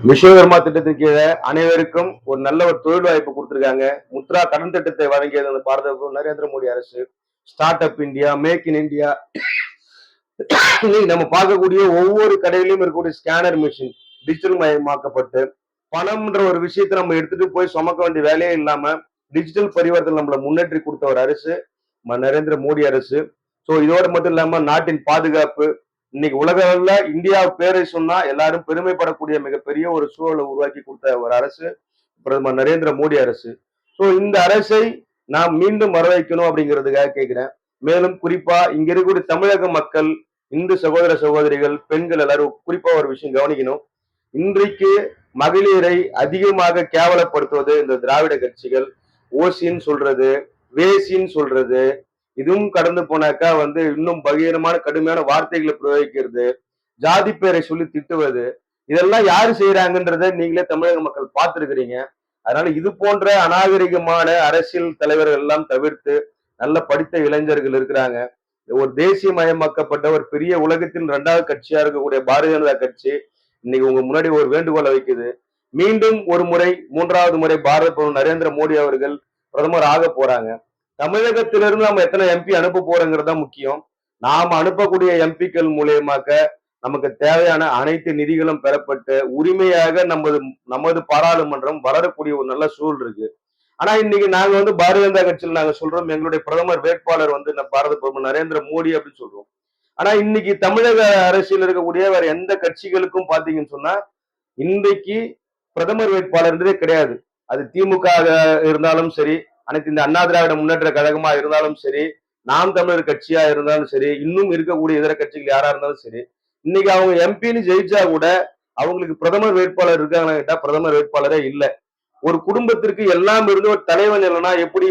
விஸ்வகர்மா திட்டத்தின் கீழே அனைவருக்கும் ஒரு நல்ல ஒரு தொழில் வாய்ப்பு கொடுத்திருக்காங்க. முத்ரா கடன் திட்டத்தை வழங்கியது அந்த பாரத நரேந்திர மோடி அரசு. Start up India, make in India. நம்ம பார்க்கக்கூடிய ஒவ்வொரு கடையிலும் இருக்கக்கூடிய ஸ்கேனர் மிஷின் டிஜிட்டல் மயமாக்கப்பட்டு பணம்ன்ற ஒரு விஷயத்தை நம்ம எடுத்துட்டு போய் சுமக்க வேண்டிய வேலையே இல்லாம டிஜிட்டல் பரிவர்த்தனை நம்மளை முன்னேற்றி கொடுத்த ஒரு அரசு நரேந்திர மோடி அரசு. சோ இதோட மட்டும் இல்லாம நாட்டின் பாதுகாப்பு, இன்னைக்கு உலக அளவுல இந்தியா பேரை சொன்னா எல்லாரும் பெருமைப்படக்கூடிய மிகப்பெரிய ஒரு சூழலை உருவாக்கி கொடுத்த ஒரு அரசு பிரதமர் நரேந்திர மோடி அரசு. சோ இந்த அரசை நாம் மீண்டும் வர வைக்கணும் அப்படிங்கிறதுக்காக கேட்கிறேன். மேலும் குறிப்பா இங்க இருக்கக்கூடிய தமிழக மக்கள், இந்து சகோதர சகோதரிகள், பெண்கள் எல்லாரும் குறிப்பா ஒரு விஷயம் கவனிக்கணும். இன்றைக்கு மகளிரை அதிகமாக கேவலப்படுத்துவது இந்த திராவிட கட்சிகள். ஓசின்னு சொல்றது, வேசின்னு சொல்றது, இதுவும் கடந்து போனாக்கா இன்னும் பகிரமான கடுமையான வார்த்தைகளை பிரயோகிக்கிறது, ஜாதி பேரை சொல்லி திட்டுவது, இதெல்லாம் யாரு செய்யறாங்கன்றத நீங்களே தமிழக மக்கள் பார்த்திருக்கிறீங்க. அதனால இது போன்ற அநாகரிகமான அரசியல் தலைவர்கள் எல்லாம் தவிர்த்து நல்ல படித்த இளைஞர்கள் இருக்கிறாங்க. ஒரு தேசியமயமாக்கப்பட்ட ஒரு பெரிய உலகத்தின் 2வது கட்சியா இருக்கக்கூடிய பாரதிய ஜனதா கட்சி இன்னைக்கு உங்க முன்னாடி ஒரு வேண்டுகோளை வைக்குது. மீண்டும் ஒரு முறை 3வது முறை பாரத பிரதமர் நரேந்திர மோடி அவர்கள் பிரதமர் ஆக போறாங்க. தமிழகத்திலிருந்து நம்ம எத்தனை எம்பி அனுப்ப போறோங்கிறது தான் முக்கியம். நாம் அனுப்பக்கூடிய எம்பிக்கள் மூலியமாக நமக்கு தேவையான அனைத்து நிதிகளும் பெறப்பட்டு உரிமையாக நமது பாராளுமன்றம் வளரக்கூடிய ஒரு நல்ல சூழல் இருக்கு. ஆனா இன்னைக்கு நாங்க பாரதிய ஜனதா கட்சியில் நாங்க சொல்றோம் எங்களுடைய பிரதமர் வேட்பாளர் பாரத பிரதமர் நரேந்திர மோடி அப்படின்னு சொல்றோம். ஆனா இன்னைக்கு தமிழக அரசியல் இருக்கக்கூடிய வேற எந்த கட்சிகளுக்கும் பாத்தீங்கன்னு சொன்னா இன்றைக்கு பிரதமர் வேட்பாளர்ன்றதே கிடையாது. அது திமுக இருந்தாலும் சரி, அனைத்து இந்த அண்ணா திராவிட முன்னேற்ற கழகமா இருந்தாலும் சரி, நாம் தமிழர் கட்சியா இருந்தாலும் சரி, இன்னும் இருக்கக்கூடிய இதர கட்சிகள் யாரா இருந்தாலும் சரி, இன்னைக்கு அவங்க எம்பின்னு ஜெயிச்சா கூட அவங்களுக்கு பிரதமர் வேட்பாளர் இருக்காங்கன்னு கேட்டா பிரதமர் வேட்பாளரே இல்லை. ஒரு குடும்பத்திற்கு எல்லாம் இருந்து ஒரு தலைவன் இல்லைன்னா எப்படி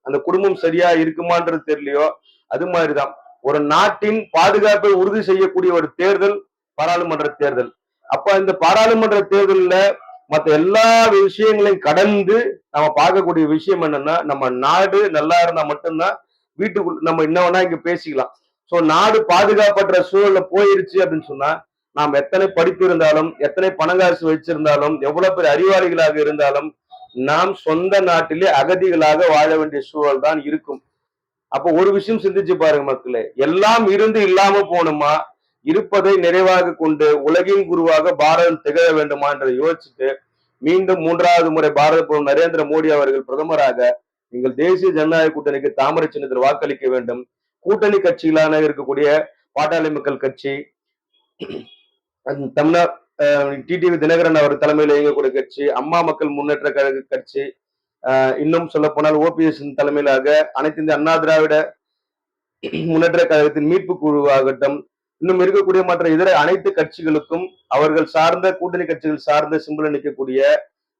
அந்த குடும்பம் சரியா இருக்குமான்றது தெரியலையோ அது மாதிரிதான் ஒரு நாட்டின் பாதுகாப்பை உறுதி செய்யக்கூடிய ஒரு தேர்தல் பாராளுமன்ற தேர்தல். அப்ப இந்த பாராளுமன்ற தேர்தல்ல மற்ற எல்லா விஷயங்களையும் கடந்து நம்ம பார்க்கக்கூடிய விஷயம் என்னன்னா, நம்ம நாடு நல்லா இருந்தா மட்டும்தான் வீட்டுக்குள் நம்ம என்ன வேணா இங்க பேசிக்கலாம். சோ நாடு பாதுகாப்பற்ற சூழல்ல போயிருச்சு அப்படின்னு சொன்னா நாம் எத்தனை படிப்பு இருந்தாலும், எத்தனை பணங்காசு வச்சிருந்தாலும், எவ்வளவு பெரிய அறிவாளிகளாக இருந்தாலும் நாம் சொந்த நாட்டிலே அகதிகளாக வாழ வேண்டிய சூழல் தான் இருக்கும். அப்போ ஒரு விஷயம் சிந்திச்சு பாருங்க மக்களே, எல்லாம் இருந்து இல்லாம போகணுமா, இருப்பதை நிறைவாக கொண்டு உலகின் குருவாக பாரதம் திகழ வேண்டுமா என்றதை யோசிச்சுட்டு மீண்டும் 3வது முறை பாரத பிரதமர் நரேந்திர மோடி அவர்கள் பிரதமராக நீங்கள் தேசிய ஜனநாயக கூட்டணிக்கு தாமரை சின்னத்தில் வாக்களிக்க வேண்டும். கூட்டணி கட்சிகளான இருக்கக்கூடிய பாட்டாளி மக்கள் கட்சி, தமிழ்நாடு டிடிவி தினகரன் அவர் தலைமையில் இயங்கக்கூடிய கட்சி, அம்மா மக்கள் முன்னேற்ற கழக கட்சி, இன்னும் சொல்ல போனால் ஓபிஎஸ் தலைமையிலாக அனைத்து இந்த அண்ணா திராவிட முன்னேற்ற கழகத்தின் மீட்பு குழு ஆகட்டும், இன்னும் இருக்கக்கூடிய மற்ற இதர அனைத்து கட்சிகளுக்கும் அவர்கள் சார்ந்த கூட்டணி கட்சிகள் சார்ந்த சிம்பிள் நிற்கக்கூடிய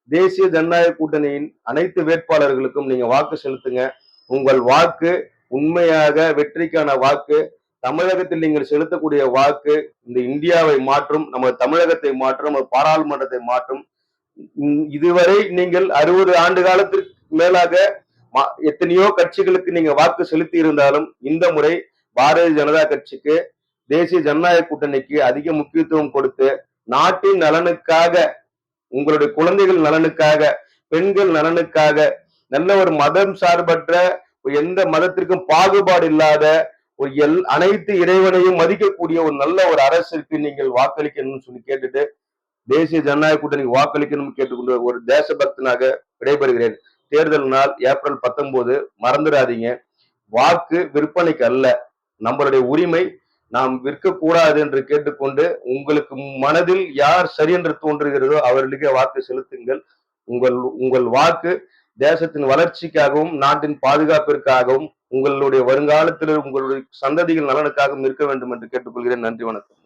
தேசிய ஜனநாயக கூட்டணியின் அனைத்து வேட்பாளர்களுக்கும் நீங்க வாக்கு செலுத்துங்க. உங்கள் வாக்கு உண்மையாக வெற்றிக்கான வாக்கு. தமிழகத்தில் நீங்கள் செலுத்தக்கூடிய வாக்கு இந்த இந்தியாவை மாற்றும், நம்ம தமிழகத்தை மாற்றும், நம்ம பாராளுமன்றத்தை மாற்றும். இதுவரை நீங்கள் 60 ஆண்டு காலத்திற்கு மேலாக எத்தனையோ கட்சிகளுக்கு நீங்க வாக்கு செலுத்தி இருந்தாலும் இந்த முறை பாரதிய ஜனதா கட்சிக்கு, தேசிய ஜனநாயக கூட்டணிக்கு அதிக முக்கியத்துவம் கொடுத்து நாட்டின் நலனுக்காக, உங்களுடைய குழந்தைகள் நலனுக்காக, பெண்கள் நலனுக்காக, நல்ல ஒரு மதம் சார்பற்ற எந்த மதத்திற்கும் பாகுபாடு இல்லாத ஒரு அனைத்து இறைவனையும் மதிக்கக்கூடிய ஒரு நல்ல ஒரு அரசுக்கு நீங்கள் வாக்களிக்கணும்னு சொல்லி கேட்டுட்டு தேசிய ஜனநாயக கூட்டணிக்கு வாக்களிக்கணும்னு கேட்டுக்கொண்டு ஒரு தேசபக்தனாக விடைபெறுகிறேன். தேர்தல் நாள் ஏப்ரல் 19, மறந்துடாதீங்க. வாக்கு விற்பனைக்கு அல்ல, நம்மளுடைய உரிமை. நாம் விற்கக்கூடாது என்று கேட்டுக்கொண்டு உங்களுக்கு மனதில் யார் சரி என்று தோன்றுகிறதோ அவர்களுக்கே வாக்கு செலுத்துங்கள். உங்கள் வாக்கு தேசத்தின் வளர்ச்சிக்காகவும் நாட்டின் பாதுகாப்பிற்காகவும் உங்களுடைய வருங்காலத்தில் உங்களுடைய சந்ததிகள் நலனுக்காகவும் இருக்க வேண்டும் என்று கேட்டுக்கொள்கிறேன். நன்றி, வணக்கம்.